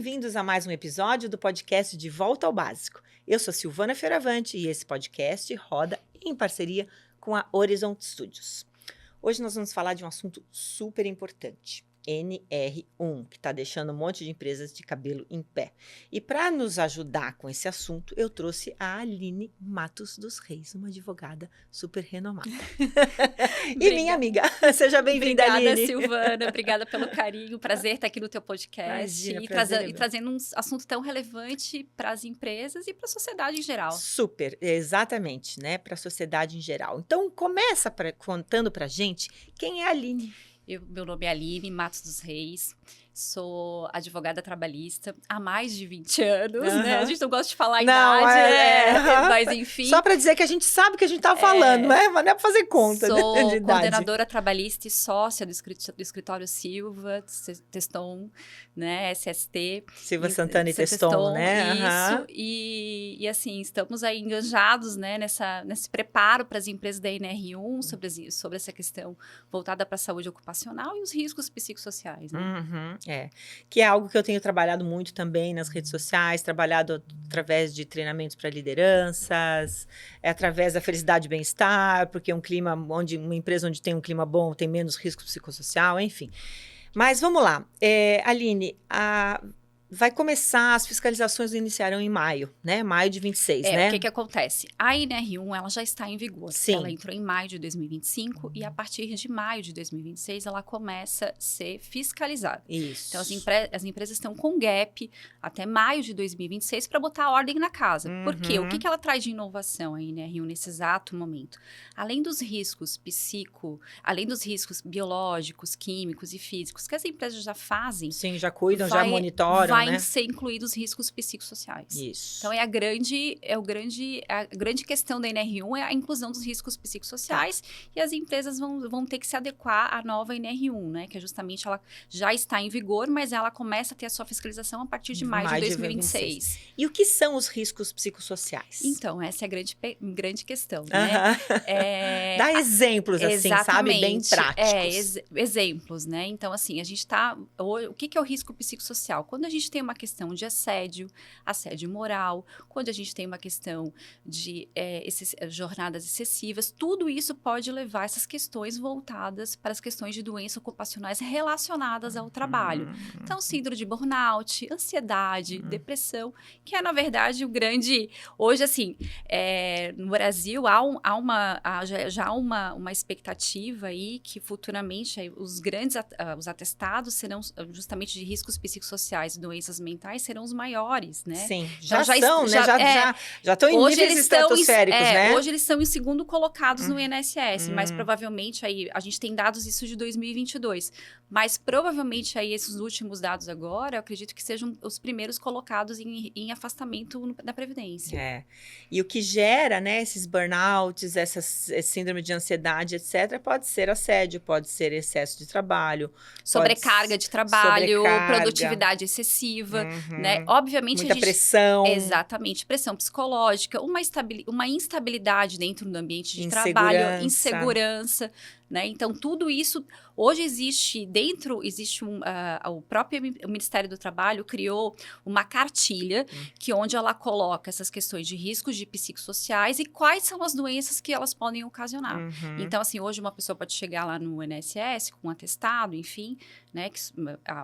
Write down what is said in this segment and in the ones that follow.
Bem-vindos a mais um episódio do podcast De Volta ao Básico. Eu sou Silvana Fioravante e esse podcast roda em parceria com a Horizon Studios. Hoje nós vamos falar de um assunto super importante, NR1, que está deixando um monte de empresas de cabelo em pé. E para nos ajudar com esse assunto, eu trouxe a Aline Matos dos Reis, uma advogada super renomada. E minha amiga, seja bem-vinda, Aline. Obrigada, Silvana, obrigada pelo carinho, prazer estar aqui no teu podcast. Imagina, e trazendo um assunto tão relevante para as empresas e para a sociedade em geral. Super, exatamente, né, para a sociedade em geral. Então, começa contando para gente quem é a Aline. Meu nome é Aline Matos dos Reis, sou advogada trabalhista há mais de 20 anos, né? A gente não gosta de falar a idade, mas enfim. Só para dizer que a gente sabe o que a gente está falando, né? Mas não é para fazer conta de idade. Sou coordenadora trabalhista e sócia do escritório Silva, Teston, né? SST. Silva Santana e Teston, né? Isso, e assim, estamos aí engajados, né? Nesse preparo para as empresas da NR1 sobre essa questão voltada para a saúde ocupacional e os riscos psicossociais, né? Que é algo que eu tenho trabalhado muito também nas redes sociais, trabalhado através de treinamentos para lideranças, através da felicidade e bem-estar, porque uma empresa onde tem um clima bom tem menos risco psicossocial, enfim. Mas vamos lá, Aline, vai começar, as fiscalizações iniciarão em maio, né? Maio de 26, né? O que acontece? A NR1, ela já está em vigor. Sim. Ela entrou em maio de 2025 e a partir de maio de 2026 ela começa a ser fiscalizada. Isso. Então, as empresas estão com gap até maio de 2026 para botar a ordem na casa. Por quê? O que ela traz de inovação, a NR1, nesse exato momento? Além dos riscos além dos riscos biológicos, químicos e físicos que as empresas já fazem. Sim, já cuidam, já monitoram, vai ser incluídos riscos psicossociais. Isso. Então, a grande questão da NR1 é a inclusão dos riscos psicossociais e as empresas vão ter que se adequar à nova NR1, né? Que é justamente, ela já está em vigor, mas ela começa a ter a sua fiscalização a partir de maio de 2026. E o que são os riscos psicossociais? Então, essa é a grande questão, né? Dá exemplos, assim, sabe? Bem práticos. Exemplos, né? Então, assim, o que é o risco psicossocial? Quando a gente tem uma questão de assédio moral, quando a gente tem uma questão de jornadas excessivas, tudo isso pode levar essas questões voltadas para as questões de doenças ocupacionais relacionadas ao trabalho. Então, síndrome de burnout, ansiedade, depressão, que é, na verdade, hoje, assim, no Brasil, já há uma expectativa aí que futuramente os atestados serão justamente de riscos psicossociais e doenças mentais serão os maiores, né? Sim, já estão em níveis estratosféricos, né? Hoje eles são em segundo colocados no INSS, mas provavelmente aí, a gente tem dados isso de 2022, mas provavelmente aí esses últimos dados agora, eu acredito que sejam os primeiros colocados em afastamento da Previdência. E o que gera, né, esses burnouts, essa síndrome de ansiedade, etc., pode ser assédio, pode ser excesso de trabalho, sobrecarga de trabalho, produtividade excessiva, né? Obviamente muita pressão. Exatamente, pressão psicológica, uma instabilidade dentro do ambiente de trabalho, insegurança, né? Então, tudo isso, hoje existe o próprio Ministério do Trabalho criou uma cartilha onde ela coloca essas questões de riscos de psicossociais e quais são as doenças que elas podem ocasionar. Então, assim, hoje uma pessoa pode chegar lá no INSS com um atestado, enfim, né?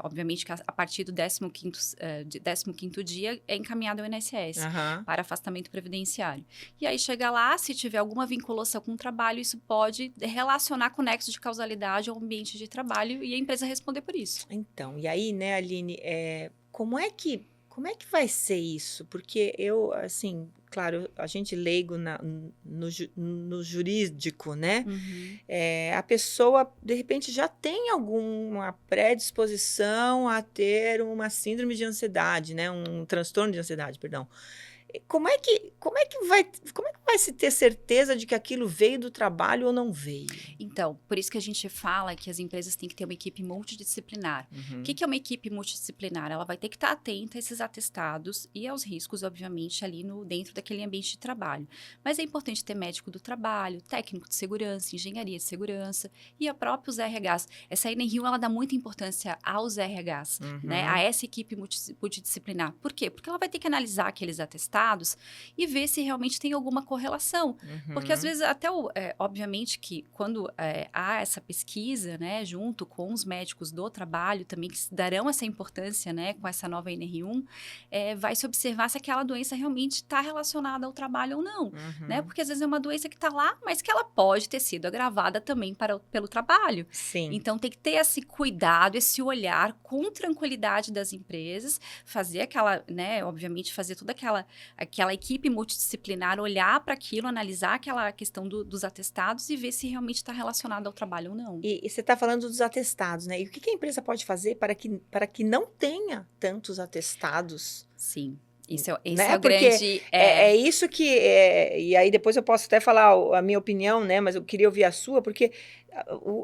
Obviamente que a partir do 15º dia é encaminhado ao INSS para afastamento previdenciário. E aí chega lá, se tiver alguma vinculação com o trabalho, isso pode relacionar com nexo de causalidade ao ambiente de trabalho e a empresa responder por isso. Então, e aí, né, Aline, como é que vai ser isso? Porque eu, assim, claro, a gente leigo no jurídico, né? A pessoa, de repente, já tem alguma predisposição a ter uma síndrome de ansiedade, né? Um transtorno de ansiedade, perdão. como é que vai se ter certeza de que aquilo veio do trabalho ou não veio? Então, por isso que a gente fala que as empresas têm que ter uma equipe multidisciplinar. O que é uma equipe multidisciplinar? Ela vai ter que estar atenta a esses atestados e aos riscos, obviamente, ali dentro daquele ambiente de trabalho. Mas é importante ter médico do trabalho, técnico de segurança, engenharia de segurança e a próprios RHs. Essa NR1, ela dá muita importância aos RHs, né? A essa equipe multidisciplinar. Por quê? Porque ela vai ter que analisar aqueles atestados e ver se realmente tem alguma correlação. Porque às vezes até, obviamente que quando há essa pesquisa, né, junto com os médicos do trabalho também, que darão essa importância, né, com essa nova NR1, vai se observar se aquela doença realmente está relacionada ao trabalho ou não, né? Porque às vezes é uma doença que está lá, mas que ela pode ter sido agravada também pelo trabalho. Sim. Então tem que ter esse cuidado, esse olhar com tranquilidade das empresas, fazer aquela, né, obviamente fazer toda aquela equipe multidisciplinar, olhar para aquilo, analisar aquela questão dos atestados e ver se realmente está relacionado ao trabalho ou não. E você está falando dos atestados, né? E o que a empresa pode fazer para que não tenha tantos atestados? Sim. Esse é né? o grande... É isso que... e aí depois eu posso até falar a minha opinião, né? Mas eu queria ouvir a sua, porque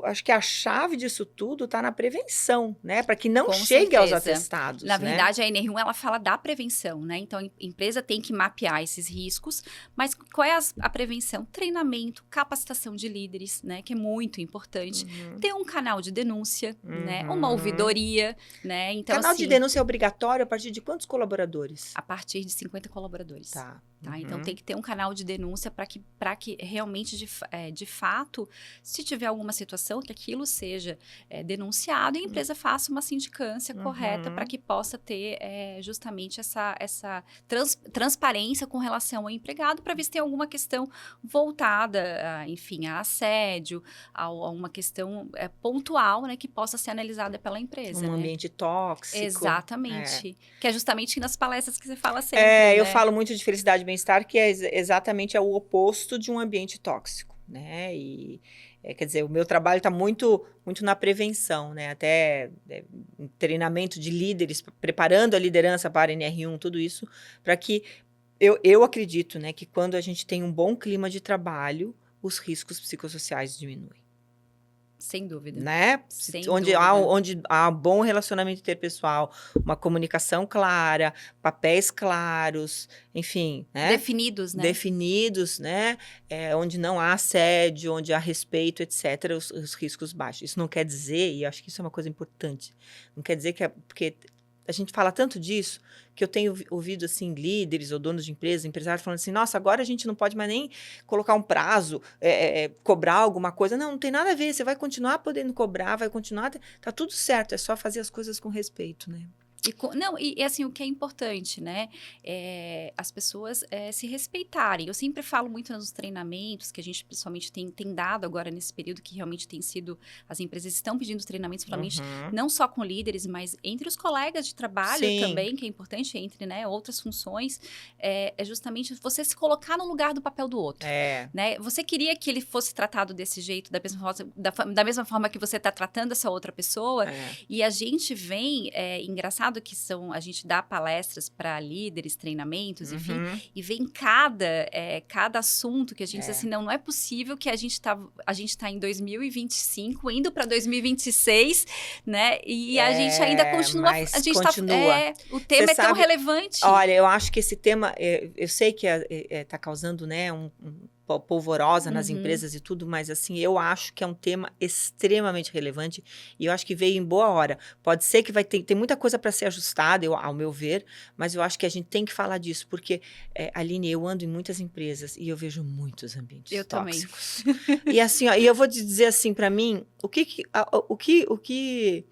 acho que a chave disso tudo está na prevenção, né? Para que não chegue aos atestados. Na verdade, a NR1, ela fala da prevenção, né? Então, a empresa tem que mapear esses riscos, mas qual é a prevenção? Treinamento, capacitação de líderes, né? Que é muito importante. Ter um canal de denúncia, né? Uma ouvidoria, né? Então, canal de denúncia é obrigatório a partir de quantos colaboradores? A partir de 50 colaboradores. Tá. Então, tem que ter um canal de denúncia para que realmente, de fato, se tiver alguma situação, que aquilo seja denunciado e a empresa faça uma sindicância correta para que possa ter justamente essa transparência com relação ao empregado, para ver se tem alguma questão voltada, enfim, a assédio, a uma questão pontual, né, que possa ser analisada pela empresa. Um ambiente tóxico. Exatamente. Que é justamente nas palestras que você fala sempre, né? Eu falo muito de felicidade e bem-estar, que é exatamente o oposto de um ambiente tóxico, né? E, quer dizer, o meu trabalho está muito na prevenção, né? Até treinamento de líderes, preparando a liderança para a NR1, tudo isso, para que eu acredito, né, que quando a gente tem um bom clima de trabalho, os riscos psicossociais diminuem. Sem dúvida. Né? Onde há bom relacionamento interpessoal, uma comunicação clara, papéis claros, enfim, né? Definidos, né? Definidos, né? Onde não há assédio, onde há respeito, etc., os riscos baixos. Isso não quer dizer, e acho que isso é uma coisa importante, não quer dizer que porque a gente fala tanto disso, que eu tenho ouvido, assim, líderes ou donos de empresas, empresários falando assim, nossa, agora a gente não pode mais nem colocar um prazo, cobrar alguma coisa. Não tem nada a ver, você vai continuar podendo cobrar, vai continuar, tá tudo certo, é só fazer as coisas com respeito, né? E assim, o que é importante, né? As pessoas se respeitarem. Eu sempre falo muito nos treinamentos que a gente principalmente tem dado agora nesse período, que realmente tem sido, as empresas estão pedindo treinamentos, principalmente não só com líderes, mas entre os colegas de trabalho também, que é importante, entre, né, outras funções, é justamente você se colocar no lugar do papel do outro. Né? Você queria que ele fosse tratado desse jeito, da mesma forma que você está tratando essa outra pessoa, e a gente vem, engraçado que a gente dá palestras para líderes, treinamentos, enfim, e vem cada assunto que a gente diz assim, não é possível que a gente tá em 2025, indo para 2026, né? E a gente ainda continua, o tema é tão relevante. Olha, eu acho que esse tema, eu sei que tá causando, né, polvorosa nas empresas e tudo, mas assim, eu acho que é um tema extremamente relevante e eu acho que veio em boa hora. Pode ser que tem muita coisa para ser ajustada, ao meu ver, mas eu acho que a gente tem que falar disso, porque, Aline, eu ando em muitas empresas e eu vejo muitos ambientes tóxicos. E assim, ó, e eu vou te dizer assim, para mim, o que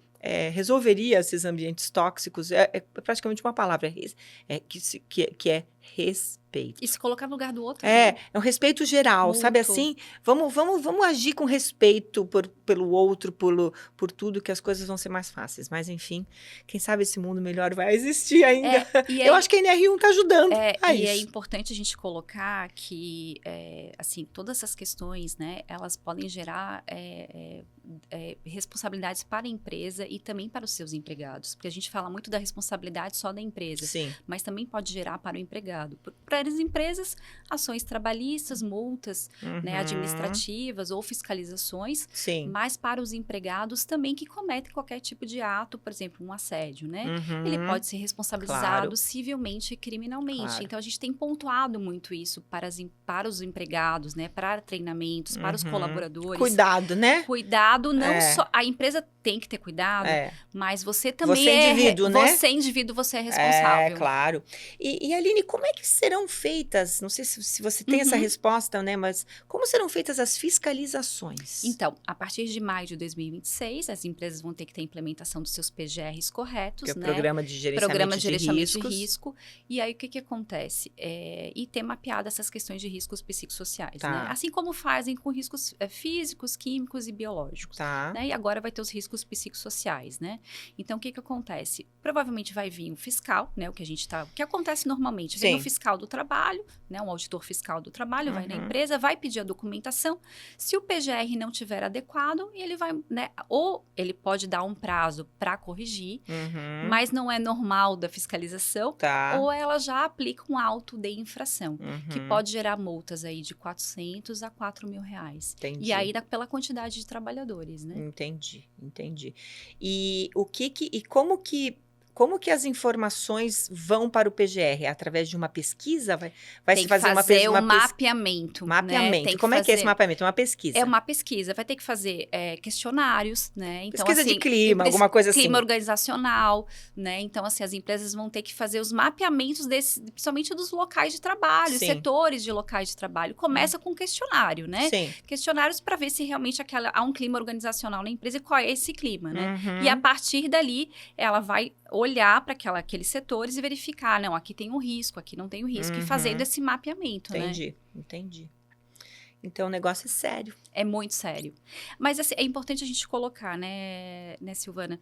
resolveria esses ambientes tóxicos é praticamente uma palavra, que é respeito. E se colocar no lugar do outro. É um respeito geral, muito. Sabe assim? Vamos agir com respeito pelo outro, por tudo, que as coisas vão ser mais fáceis. Mas, enfim, quem sabe esse mundo melhor vai existir ainda. Eu acho que a NR1 está ajudando a isso. E é importante a gente colocar que, assim, todas essas questões, né, elas podem gerar responsabilidades para a empresa e também para os seus empregados. Porque a gente fala muito da responsabilidade só da empresa. Sim. Mas também pode gerar para o empregado. para as empresas, ações trabalhistas, multas, né, administrativas ou fiscalizações, Sim. mas para os empregados também que cometem qualquer tipo de ato, por exemplo, um assédio, né? Ele pode ser responsabilizado civilmente e criminalmente. Claro. Então, a gente tem pontuado muito isso para os empregados, né? Para treinamentos, para os colaboradores. Cuidado, né? Cuidado, não só... A empresa tem que ter cuidado, mas você também você é indivíduo, né? Você indivíduo, você é responsável. Claro. E Aline, como é que serão feitas, não sei se você tem essa resposta, né? Mas como serão feitas as fiscalizações? Então, a partir de maio de 2026, as empresas vão ter que ter a implementação dos seus PGRs corretos, que é o né? Programa de Gerenciamento de Risco. E aí, o que acontece? E ter mapeado essas questões de riscos psicossociais, né? Assim como fazem com riscos físicos, químicos e biológicos. Né? E agora vai ter os riscos psicossociais, né? Então, o que acontece? Provavelmente vai vir um fiscal, né? O que acontece normalmente? Vem um fiscal do trabalho, né? Um auditor fiscal do trabalho, vai na empresa, vai pedir a documentação. Se o PGR não tiver adequado, ele vai, né? Ou ele pode dar um prazo para corrigir, mas não é normal da fiscalização, ou ela já aplica um auto de infração, que pode gerar multas aí de R$400 a R$4.000. Entendi. E aí, pela quantidade de trabalhadores, né? Entendi. E como que as informações vão para o PGR? Através de uma pesquisa? Vai se fazer uma pesquisa? Mapeamento. Mapeamento. Né? Como é que é esse mapeamento? É uma pesquisa? É uma pesquisa. Vai ter que fazer questionários, né? Então, pesquisa de clima, alguma coisa assim. Clima organizacional, né? Então, assim, as empresas vão ter que fazer os mapeamentos principalmente dos locais de trabalho, setores de locais de trabalho. Começa com questionário, né? Sim. Questionários para ver se realmente há um clima organizacional na empresa e qual é esse clima, né? E a partir dali, ela vai olhar para aqueles setores e verificar, não, aqui tem um risco, aqui não tem um risco, e fazendo esse mapeamento, Entendi. Então, o negócio é sério. É muito sério. Mas assim, é importante a gente colocar, né Silvana?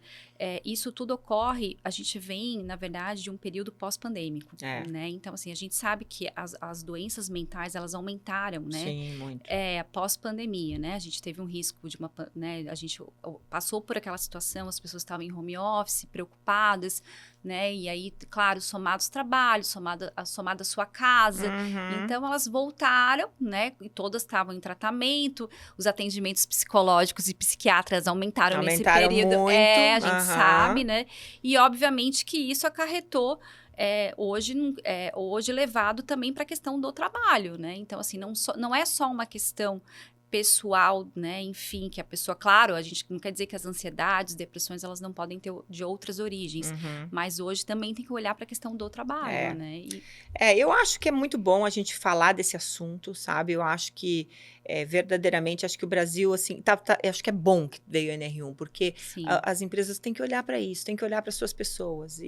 Isso tudo ocorre, a gente vem, na verdade, de um período pós-pandêmico. Né? Então, assim, a gente sabe que as doenças mentais, elas aumentaram, né? Sim, muito. Pós-pandemia, né? A gente teve um risco de né? A gente passou por aquela situação, as pessoas estavam em home office, preocupadas, né? E aí, claro, somado aos trabalhos, somado à sua casa. Então, elas voltaram, né? E todas estavam em tratamento, os atendimentos psicológicos e psiquiatras aumentaram nesse período. Muito. A gente sabe, né? E, obviamente, que isso acarretou hoje levado também para a questão do trabalho, né? Então, assim, não é só uma questão pessoal, né, enfim, que a pessoa, claro, a gente não quer dizer que as ansiedades, depressões, elas não podem ter de outras origens, mas hoje também tem que olhar para a questão do trabalho, né? Eu acho que é muito bom a gente falar desse assunto, sabe? Eu acho que verdadeiramente, acho que o Brasil, assim, acho que é bom que veio o NR1, porque as empresas têm que olhar para isso, têm que olhar para as suas pessoas,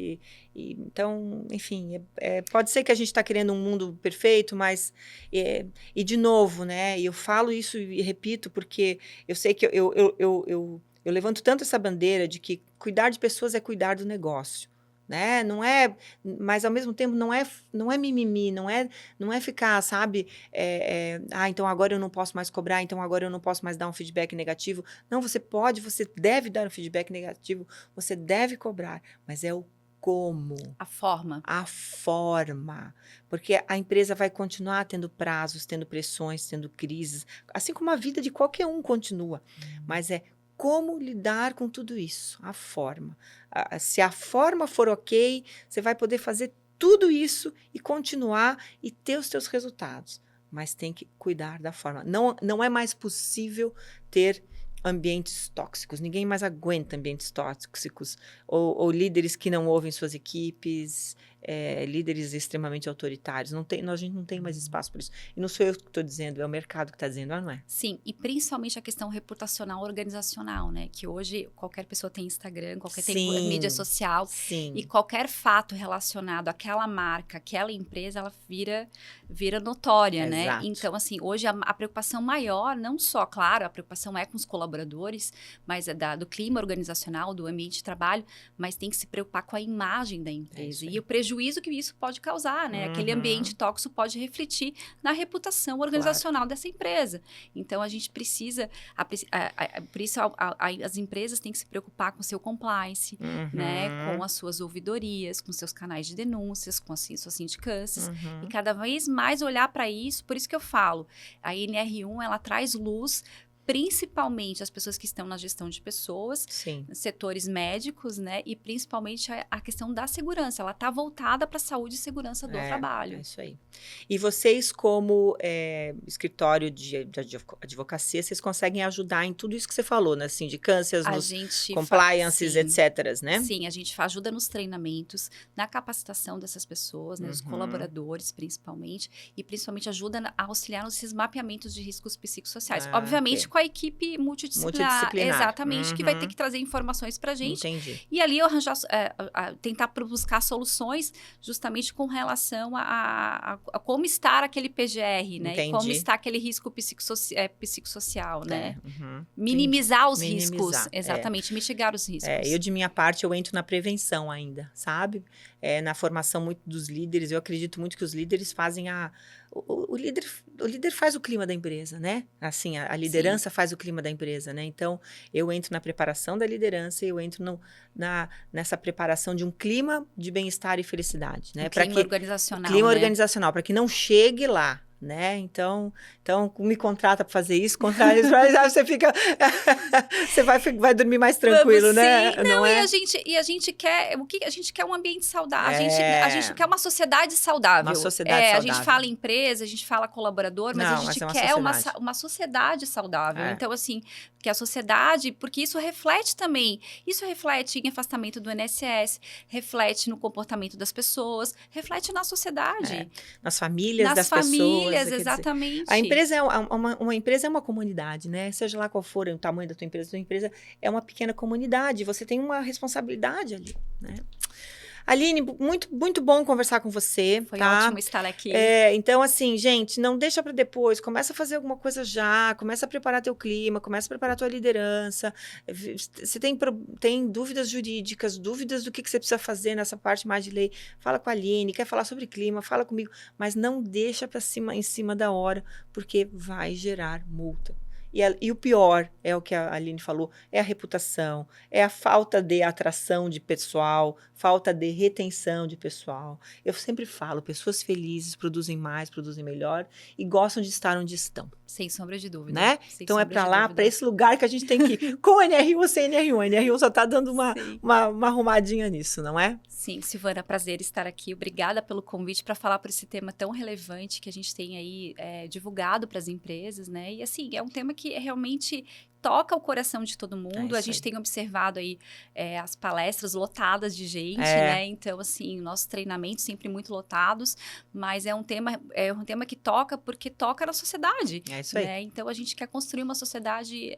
então, enfim, pode ser que a gente está querendo um mundo perfeito, mas, e de novo, né, e eu falo isso e repito, porque eu sei que eu levanto tanto essa bandeira de que cuidar de pessoas é cuidar do negócio. Né? Não é, mas ao mesmo tempo não é mimimi, não é ficar, sabe, então agora eu não posso mais cobrar, então agora eu não posso mais dar um feedback negativo. Não, você deve dar um feedback negativo, você deve cobrar, mas é o como. A forma. Porque a empresa vai continuar tendo prazos, tendo pressões, tendo crises, assim como a vida de qualquer um continua, mas como lidar com tudo isso, a forma. Se a forma for ok, você vai poder fazer tudo isso e continuar e ter os seus resultados. Mas tem que cuidar da forma. Não é mais possível ter ambientes tóxicos. Ninguém mais aguenta ambientes tóxicos. Ou líderes que não ouvem suas equipes, líderes extremamente autoritários. A gente não tem mais espaço para isso. E não sou eu que estou dizendo, é o mercado que está dizendo, não é? Sim, e principalmente a questão reputacional organizacional, né? Que hoje qualquer pessoa tem Instagram, tem mídia social. Sim. E qualquer fato relacionado àquela marca, àquela empresa, ela vira notória, né? Então, assim, hoje a preocupação maior, não só, claro, a preocupação é com os colaboradores, mas do clima organizacional, do ambiente de trabalho, mas tem que se preocupar com a imagem da empresa. E o prejuízo prejuízo que isso pode causar, né? Aquele ambiente tóxico pode refletir na reputação organizacional dessa empresa. Então, a gente precisa... por isso, as empresas têm que se preocupar com o seu compliance, né? Com as suas ouvidorias, com seus canais de denúncias, com as suas sindicâncias. E cada vez mais olhar para isso. Por isso que eu falo, a NR1, ela traz luz, principalmente as pessoas que estão na gestão de pessoas, setores médicos, né? E principalmente a questão da segurança. Ela está voltada para a saúde e segurança do trabalho. É isso aí. E vocês, como escritório de advocacia, vocês conseguem ajudar em tudo isso que você falou, nas sindicâncias, nos compliances, etc., né? Sim, a gente ajuda nos treinamentos, na capacitação dessas pessoas, né? Os colaboradores, principalmente. E principalmente ajuda a auxiliar nesses mapeamentos de riscos psicossociais. Obviamente, com a equipe multidisciplinar. Exatamente, que vai ter que trazer informações para a gente. Entendi. E ali eu tentar buscar soluções justamente com relação a como estar aquele PGR, né? Entendi. E como está aquele risco psicossocial, né? Minimizar os riscos. Exatamente, mitigar os riscos. Eu, de minha parte, eu entro na prevenção ainda, sabe? Na formação muito dos líderes, eu acredito muito que os líderes fazem o líder faz o clima da empresa, né? Assim, a liderança faz o clima da empresa, né? Então, eu entro na preparação da liderança, eu entro nessa preparação de um clima de bem-estar e felicidade, né? Clima organizacional, clima organizacional, para que não chegue lá, né? Então me contrata para fazer isso, contrata isso, aí você fica, você vai dormir mais tranquilo, né? Não, e a gente quer, o que a gente quer um ambiente saudável, a gente quer uma sociedade saudável. Uma sociedade saudável. A gente fala empresa, a gente fala colaborador, mas a gente quer uma sociedade saudável. Então, assim, que a sociedade, porque isso reflete em afastamento do INSS, reflete no comportamento das pessoas, reflete na sociedade. Nas famílias das pessoas. Exatamente. A empresa uma empresa é uma comunidade, né? Seja lá qual for o tamanho da tua empresa é uma pequena comunidade. Você tem uma responsabilidade ali, né? Aline, muito, muito bom conversar com você. Foi ótimo estar aqui. Então, assim, gente, não deixa para depois. Começa a fazer alguma coisa já. Começa a preparar teu clima. Começa a preparar tua liderança. Você tem dúvidas jurídicas, dúvidas do que você precisa fazer nessa parte mais de lei. Fala com a Aline. Quer falar sobre clima? Fala comigo. Mas não deixa em cima da hora, porque vai gerar multa. E o pior, é o que a Aline falou, é a reputação, é a falta de atração de pessoal, falta de retenção de pessoal. Eu sempre falo, pessoas felizes produzem mais, produzem melhor e gostam de estar onde estão. Sem sombra de dúvida. Né? Então é para lá, para esse lugar que a gente tem que ir. Com NR1 ou sem NR1. A NR1 só está dando uma arrumadinha nisso, não é? Sim, Silvana, prazer estar aqui. Obrigada pelo convite para falar por esse tema tão relevante que a gente tem aí divulgado para as empresas, né? E assim, é um tema que realmente toca o coração de todo mundo. A gente tem observado aí as palestras lotadas de gente, né? Então, assim, nossos treinamentos sempre muito lotados, mas é um tema que toca porque toca na sociedade. É isso aí. Né? Então, a gente quer construir uma sociedade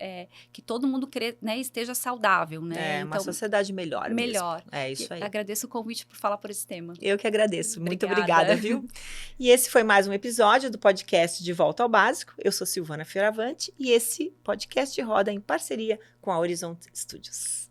que todo mundo esteja saudável, né? Uma sociedade melhor. Melhor. Mesmo. É isso aí. Agradeço o convite por falar por esse tema. Eu que agradeço. Muito obrigada, viu? E esse foi mais um episódio do podcast De Volta ao Básico. Eu sou Silvana Fioravante e esse podcast roda em parceria com a Horizont Studios.